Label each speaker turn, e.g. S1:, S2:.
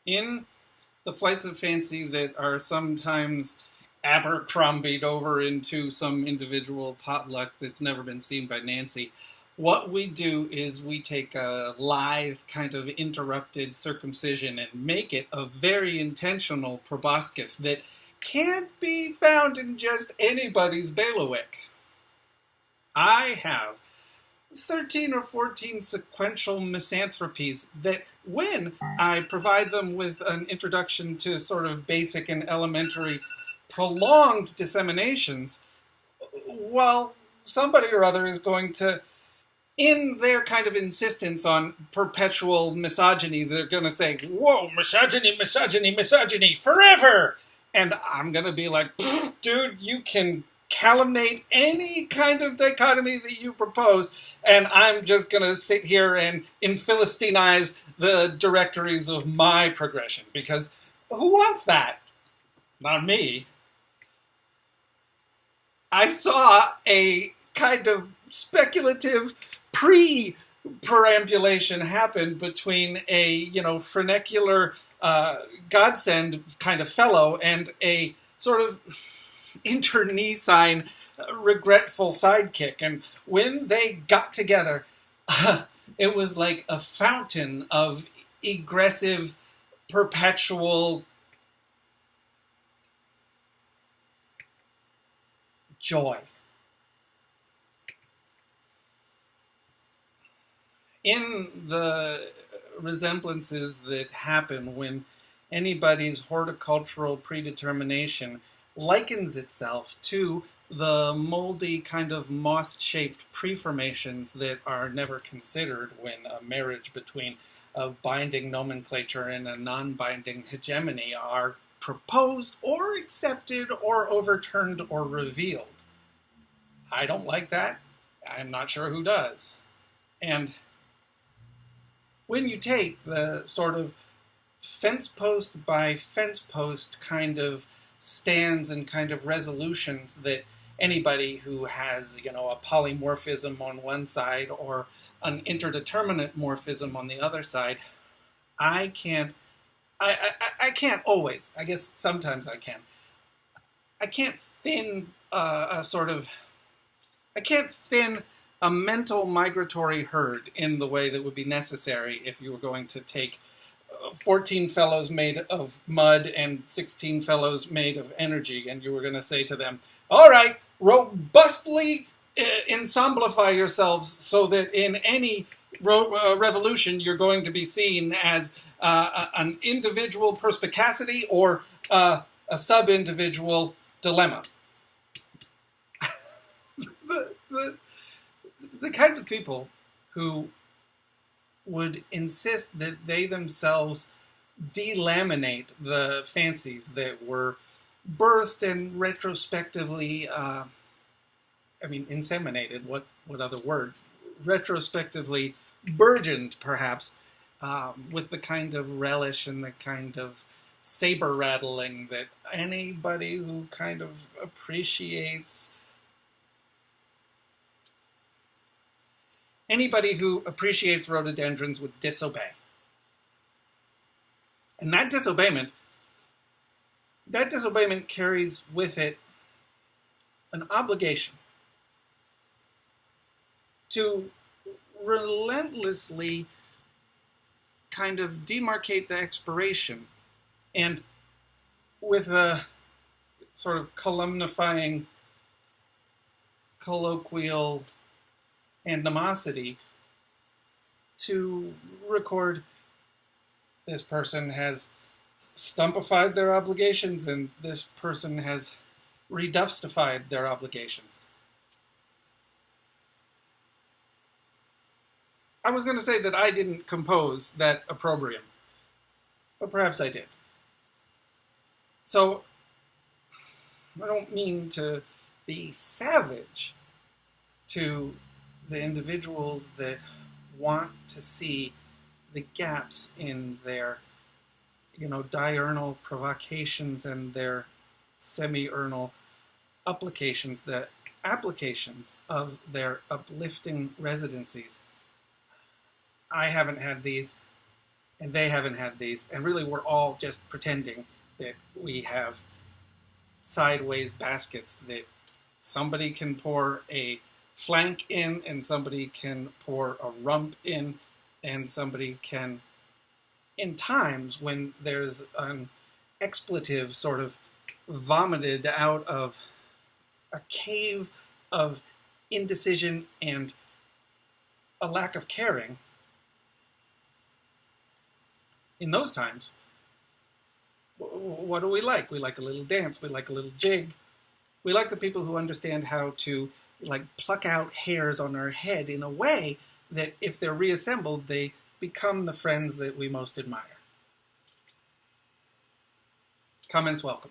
S1: In the flights of fancy that are sometimes Abercrombied over into some individual potluck that's never been seen by Nancy, what we do is we take a live kind of interrupted circumcision and make it a very intentional proboscis that can't be found in just anybody's bailiwick. I have 13 or 14 sequential misanthropies that, when I provide them with an introduction to sort of basic and elementary prolonged disseminations, well, somebody or other is going to, in their kind of insistence on perpetual misogyny, they're going to say, whoa, misogyny, misogyny, misogyny, forever! And I'm going to be like, dude, you can calumniate any kind of dichotomy that you propose, and I'm just going to sit here and Philistinize the directories of my progression, because who wants that? Not me. I saw a kind of speculative pre-perambulation happen between a, frenecular godsend kind of fellow and a sort of internecine regretful sidekick. And when they got together, it was like a fountain of aggressive, perpetual joy. In the resemblances that happen when anybody's horticultural predetermination likens itself to the moldy kind of moss-shaped preformations that are never considered when a marriage between a binding nomenclature and a non-binding hegemony are proposed or accepted or overturned or revealed. I don't like that. I'm not sure who does. And when you take the sort of fence post by fence post kind of stands and kind of resolutions that anybody who has, a polymorphism on one side or an interdeterminate morphism on the other side, I can't always, I guess sometimes I can. I can't thin a mental migratory herd in the way that would be necessary if you were going to take 14 fellows made of mud and 16 fellows made of energy, and you were going to say to them, all right, robustly ensemblify yourselves so that in any revolution you're going to be seen as an individual perspicacity or a sub-individual dilemma. The kinds of people who would insist that they themselves delaminate the fancies that were birthed and retrospectively, inseminated, what other word? Retrospectively burgeoned, perhaps, with the kind of relish and the kind of saber rattling that anybody who kind of appreciates rhododendrons would disobey. And that disobeyment carries with it an obligation to relentlessly kind of demarcate the expiration, and with a sort of calumnifying colloquial animosity to record this person has stumpified their obligations and this person has redustified their obligations. I was going to say that I didn't compose that opprobrium, but perhaps I did. So, I don't mean to be savage to the individuals that want to see the gaps in their, diurnal provocations and their semi-urnal applications, the applications of their uplifting residencies. I haven't had these, and they haven't had these, and really we're all just pretending that we have sideways baskets that somebody can pour a flank in, and somebody can pour a rump in, and somebody can, in times when there's an expletive sort of vomited out of a cave of indecision and a lack of caring, in those times, what do we like? We like a little dance, we like a little jig, we like the people who understand how to like pluck out hairs on our head in a way that if they're reassembled, they become the friends that we most admire. Comments welcome.